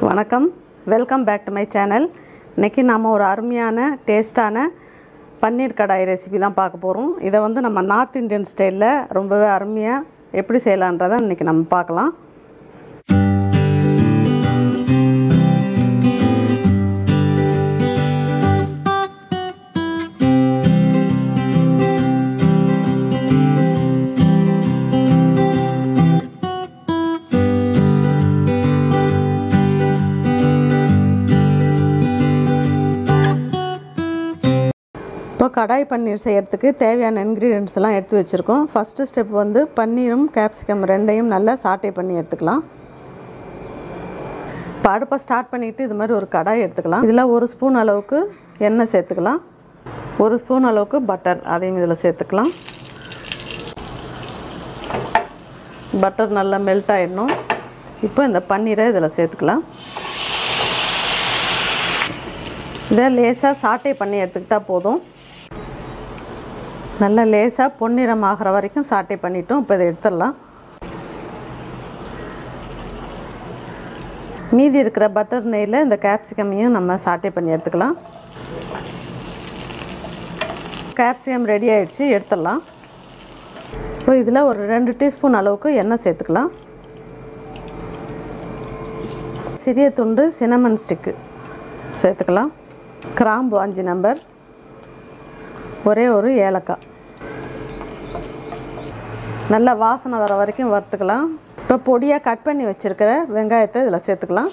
வணக்கம், welcome back to my channel. இன்றைக்கி நாம் ஒரு அருமையான டேஸ்டான பன்னீர் கடாய் ரெசிபி தான் பார்க்க போகிறோம். இதை நம்ம நார்த் இந்தியன் ஸ்டைலில் ரொம்பவே அருமையாக எப்படி செய்யலான்றதை இன்றைக்கி நம்ம பார்க்கலாம். இப்போ கடாய் பன்னீர் செய்கிறதுக்கு தேவையான இன்க்ரீடியன்ட்ஸ் எல்லாம் எடுத்து வச்சுருக்கோம். ஃபஸ்ட்டு ஸ்டெப் பன்னீரும் கேப்சிகம் ரெண்டையும் நல்லா சாட்டே பண்ணி எடுத்துக்கலாம். இப்போ அடுப்பை ஸ்டார்ட் பண்ணிவிட்டு இது மாதிரி ஒரு கடாய் எடுத்துக்கலாம். இதில் 1 ஸ்பூன் அளவுக்கு எண்ணெய் சேர்த்துக்கலாம். 1 ஸ்பூன் அளவுக்கு பட்டர் அதையும் இதில் சேர்த்துக்கலாம். பட்டர் நல்லா மெல்ட் ஆகிடணும். இப்போ இந்த பன்னீரை இதில் சேர்த்துக்கலாம். இதை லேசாக சாட்டே பண்ணி எடுத்துக்கிட்டால் போதும். நல்லா லேசாக பொன்னிறம் ஆகிற வரைக்கும் சாட்டே பண்ணிட்டோம். இப்போ இதை எடுத்துடலாம். மீதி இருக்கிற பட்டர் நெய்யில் இந்த கேப்சிகமையும் நம்ம சாட்டே பண்ணி எடுத்துக்கலாம். கேப்சிகம் ரெடி ஆகிடுச்சு, எடுத்துடலாம். இப்போ இதில் ஒரு 2 டீஸ்பூன் அளவுக்கு எண்ணெய் சேர்த்துக்கலாம். சிறிய துண்டு சினமன் ஸ்டிக்கு சேர்த்துக்கலாம். கிராம்பு 5 நம்பர், ஒரே ஒரு ஏலக்காய். நல்லா வாசனை வர வரைக்கும் வறுத்துக்கலாம். இப்போ பொடியாக கட் பண்ணி வச்சுருக்கிற வெங்காயத்தை இதில் சேர்த்துக்கலாம்.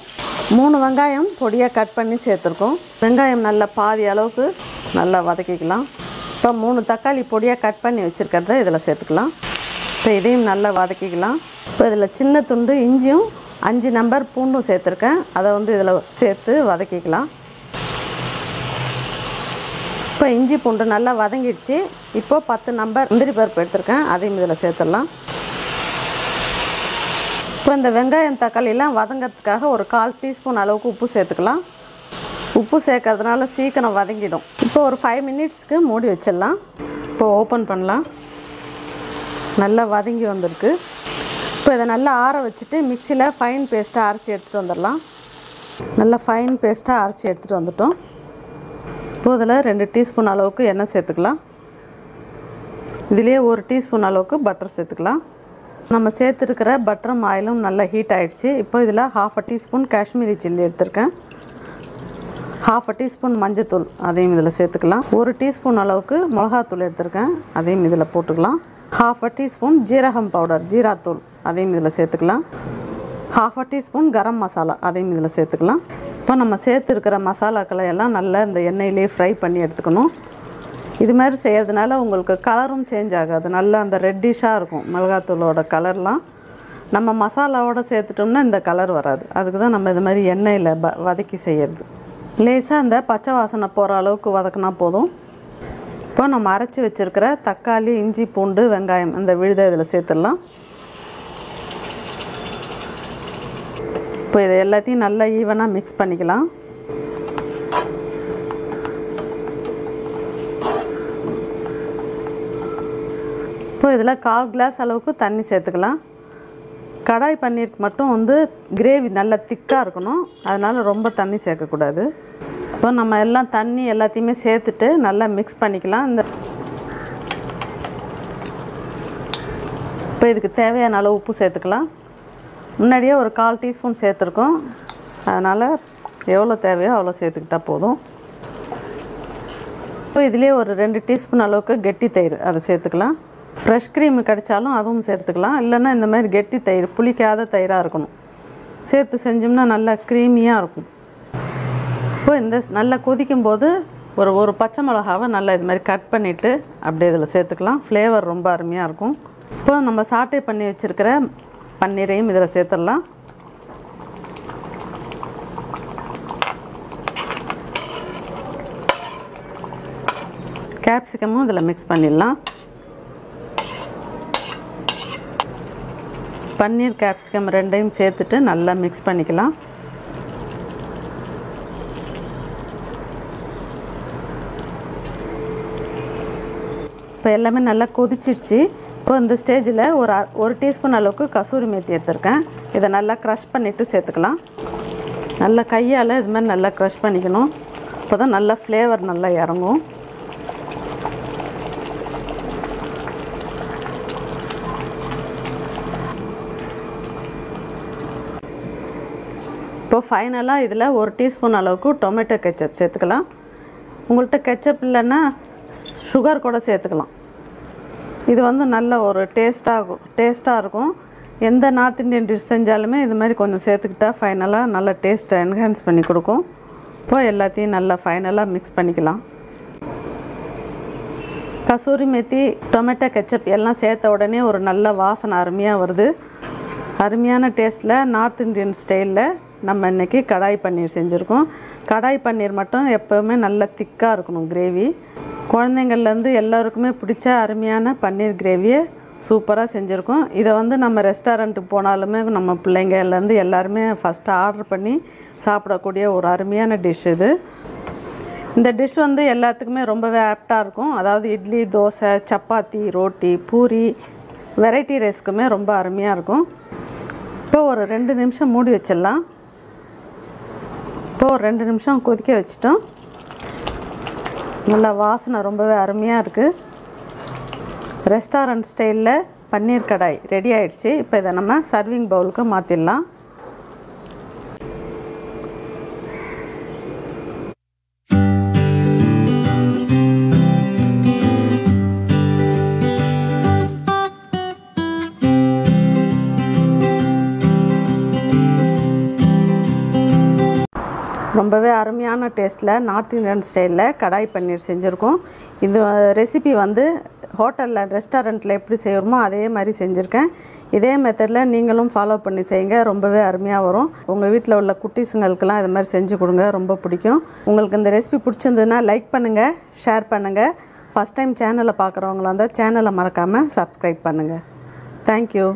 3 வெங்காயம் பொடியாக கட் பண்ணி சேர்த்துருக்கோம். வெங்காயம் நல்லா பாதி அளவுக்கு நல்லா வதக்கிக்கலாம். இப்போ 3 தக்காளி பொடியாக கட் பண்ணி வச்சுருக்கிறத இதில் சேர்த்துக்கலாம். இப்போ இதையும் நல்லா வதக்கிக்கலாம். இப்போ இதில் சின்ன துண்டு இஞ்சியும் 5 நம்பர் பூண்டும் சேர்த்துருக்கேன். அதை இதில் சேர்த்து வதக்கிக்கலாம். இப்போ இஞ்சி பூண்டு நல்லா வதங்கிடுச்சு. இப்போ 10 நம்பர் முந்திரி பருப்பு எடுத்துருக்கேன், அதையும் இதில் சேர்த்துடலாம். இப்போ இந்த வெங்காயம் தக்காளியெல்லாம் வதங்கிறதுக்காக ஒரு 1/4 டீஸ்பூன் அளவுக்கு உப்பு சேர்த்துக்கலாம். உப்பு சேர்க்கறதுனால சீக்கிரம் வதங்கிடும். இப்போ ஒரு 5 மினிட்ஸ்க்கு மூடி வச்சிடலாம். இப்போ ஓப்பன் பண்ணலாம். நல்லா வதங்கி வந்திருக்கு. இப்போ இதை நல்லா ஆற வச்சுட்டு மிக்சியில் ஃபைன் பேஸ்ட்டாக அரைச்சி எடுத்துகிட்டு வந்துடலாம். நல்லா ஃபைன் பேஸ்ட்டாக அரைச்சி எடுத்துகிட்டு வந்துட்டோம். இப்போ இதில் 2 டீஸ்பூன் அளவுக்கு எண்ணெய் சேர்த்துக்கலாம். இதிலே 1 டீஸ்பூன் அளவுக்கு பட்டர் சேர்த்துக்கலாம். நம்ம சேர்த்துருக்கிற பட்டரும் ஆயிலும் நல்லா ஹீட் ஆகிடுச்சு. இப்போ இதில் 1/2 டீஸ்பூன் காஷ்மீரி சில்லி எடுத்திருக்கேன். 1/2 டீஸ்பூன் மஞ்சத்தூள் அதையும் இதில் சேர்த்துக்கலாம். 1 டீஸ்பூன் அளவுக்கு மிளகாத்தூள் எடுத்திருக்கேன், அதையும் இதில் போட்டுக்கலாம். 1/2 டீஸ்பூன் ஜீரகம் பவுடர் ஜீராத்தூள் அதையும் இதில் சேர்த்துக்கலாம். 1/2 டீஸ்பூன் கரம் மசாலா அதையும் இதில் சேர்த்துக்கலாம். இப்போ நம்ம சேர்த்துருக்கிற மசாலாக்களை எல்லாம் நல்லா இந்த எண்ணெயிலே ஃப்ரை பண்ணி எடுத்துக்கணும். இது மாதிரி செய்கிறதுனால உங்களுக்கு கலரும் சேஞ்ச் ஆகாது. நல்லா அந்த ரெட்டிஷாக இருக்கும். மிளகாத்தூளோட கலர்லாம் நம்ம மசாலாவோடு சேர்த்துட்டோம்னா இந்த கலர் வராது. அதுக்கு தான் நம்ம இது மாதிரி எண்ணெயில் வதக்கி செய்கிறது. லேசாக அந்த பச்சை வாசனை போகிற அளவுக்கு வதக்கினா போதும். இப்போ நம்ம அரைச்சி வச்சுருக்கிற தக்காளி இஞ்சி பூண்டு வெங்காயம் இந்த விழுதை இதில் சேர்த்துடலாம். இப்போ இதை எல்லாத்தையும் நல்லா ஈவனாக மிக்ஸ் பண்ணிக்கலாம். இப்போ இதில் 1/4 கிளாஸ் அளவுக்கு தண்ணி சேர்த்துக்கலாம். கடாய் பன்னீருக்கு மட்டும் கிரேவி நல்லா திக்காக இருக்கணும், அதனால் ரொம்ப தண்ணி சேர்க்கக்கூடாது. இப்போ நம்ம எல்லாம் தண்ணி எல்லாத்தையுமே சேர்த்துட்டு நல்லா மிக்ஸ் பண்ணிக்கலாம். இப்போ இதுக்கு தேவையான அளவு உப்பு சேர்த்துக்கலாம். முன்னாடியே ஒரு 1/4 டீஸ்பூன் சேர்த்துருக்கோம், அதனால் எவ்வளோ தேவையோ அவ்வளோ சேர்த்துக்கிட்டால் போதும். இப்போ இதிலே ஒரு 2 டீஸ்பூன் அளவுக்கு கெட்டி தயிர் அதை சேர்த்துக்கலாம். ஃப்ரெஷ் க்ரீம் கிடைச்சாலும் அதுவும் சேர்த்துக்கலாம். இல்லைன்னா இந்த மாதிரி கெட்டி தயிர் புளிக்காத தயிராக இருக்கணும், சேர்த்து செஞ்சோம்னா நல்லா க்ரீமியாக இருக்கும். இப்போ இந்த நல்லா கொதிக்கும்போது ஒரு பச்சை மிளகாவை நல்லா இது மாதிரி கட் பண்ணிவிட்டு அப்படியே இதில் சேர்த்துக்கலாம். ஃப்ளேவர் ரொம்ப அருமையாக இருக்கும். இப்போ நம்ம சாட்டே பண்ணி வச்சுருக்கிற பன்னீரையும் இதில் சேர்த்துடலாம். கேப்சிகமும் இதில் மிக்ஸ் பண்ணிடலாம். பன்னீர் கேப்சிகம் ரெண்டையும் சேர்த்துட்டு நல்லா மிக்ஸ் பண்ணிக்கலாம். இப்போ எல்லாமே நல்லா கொதிச்சிடுச்சு. இப்போ இந்த ஸ்டேஜில் ஒரு டீஸ்பூன் அளவுக்கு கசூரி மேத்தி எடுத்துருக்கேன். இதை நல்லா க்ரஷ் பண்ணிவிட்டு சேர்த்துக்கலாம். நல்லா கையால் இது மாதிரி நல்லா க்ரஷ் பண்ணிக்கணும். அப்போ தான் நல்லா ஃப்ளேவர் நல்லா இறங்கும். இப்போ ஃபைனலாக இதில் 1 டீஸ்பூன் அளவுக்கு டொமேட்டோ கெச்சப் சேர்த்துக்கலாம். உங்கள்கிட்ட கெச்சப் இல்லைன்னா சுகர் கூட சேர்த்துக்கலாம். இது வந்து நல்ல ஒரு டேஸ்ட்டாக இருக்கும். எந்த நார்த் இந்தியன் டிஷ் செஞ்சாலுமே இது மாதிரி கொஞ்சம் சேர்த்துக்கிட்டா ஃபைனலாக நல்ல டேஸ்ட்டை என்ஹான்ஸ் பண்ணி கொடுக்கும். இப்போ எல்லாத்தையும் நல்லா ஃபைனலாக மிக்ஸ் பண்ணிக்கலாம். கசூரி மேத்தி, டொமேட்டோ கெச்சப் எல்லாம் சேர்த்த உடனே ஒரு நல்ல வாசனை அருமையாக வருது. அருமையான டேஸ்ட்டில் நார்த் இந்தியன் ஸ்டைலில் நம்ம இன்றைக்கி கடாய் பன்னீர் செஞ்சுருக்கோம். கடாய் பன்னீர் மட்டும் எப்போவுமே நல்ல திக்காக இருக்கணும் கிரேவி. குழந்தைங்கள்லேருந்து எல்லாருக்குமே பிடிச்ச அருமையான பன்னீர் கிரேவியை சூப்பராக செஞ்சுருக்கோம். இதை வந்து நம்ம ரெஸ்டாரண்ட்டுக்கு போனாலுமே நம்ம பிள்ளைங்கள்லேருந்து எல்லாருமே ஃபஸ்ட்டு ஆர்டர் பண்ணி சாப்பிடக்கூடிய ஒரு அருமையான டிஷ் இது. இந்த டிஷ் வந்து எல்லாத்துக்குமே ரொம்பவே ஆப்டாக இருக்கும். அதாவது இட்லி, தோசை, சப்பாத்தி, ரோட்டி, பூரி, வெரைட்டி ரைஸ்க்குமே ரொம்ப அருமையாக இருக்கும். இப்போ ஒரு 2 நிமிஷம் மூடி வச்சிடலாம். இப்போ ஒரு 2 நிமிஷம் கொதிக்க வச்சிட்டோம். நல்லா வாசனை ரொம்பவே அருமையாக இருக்குது. ரெஸ்டாரண்ட் ஸ்டைலில் பன்னீர் கடாய் ரெடி ஆகிடுச்சு. இப்போ இதை நம்ம சர்விங் பவுலுக்கு மாற்றிடலாம். ரொம்பவே அருமையான டேஸ்ட்டில் நார்த் இந்தியன் ஸ்டைலில் கடாய் பன்னீர் செஞ்சுருக்கோம். இந்த ரெசிபி வந்து ஹோட்டலில் ரெஸ்டாரண்ட்டில் எப்படி செய்கிறோமோ அதே மாதிரி செஞ்சுருக்கேன். இதே மெத்தடில் நீங்களும் ஃபாலோ பண்ணி செய்யுங்க. ரொம்பவே அருமையாக வரும். உங்கள் வீட்டில் உள்ள குட்டீஸுங்களுக்கெல்லாம் இது மாதிரி செஞ்சு கொடுங்க, ரொம்ப பிடிக்கும். உங்களுக்கு இந்த ரெசிபி பிடிச்சிருந்ததுன்னா லைக் பண்ணுங்கள், ஷேர் பண்ணுங்கள். ஃபஸ்ட் டைம் சேனலை பார்க்குறவங்களா இருந்தால் சேனலை மறக்காமல் சப்ஸ்கிரைப் பண்ணுங்கள். தேங்க்யூ.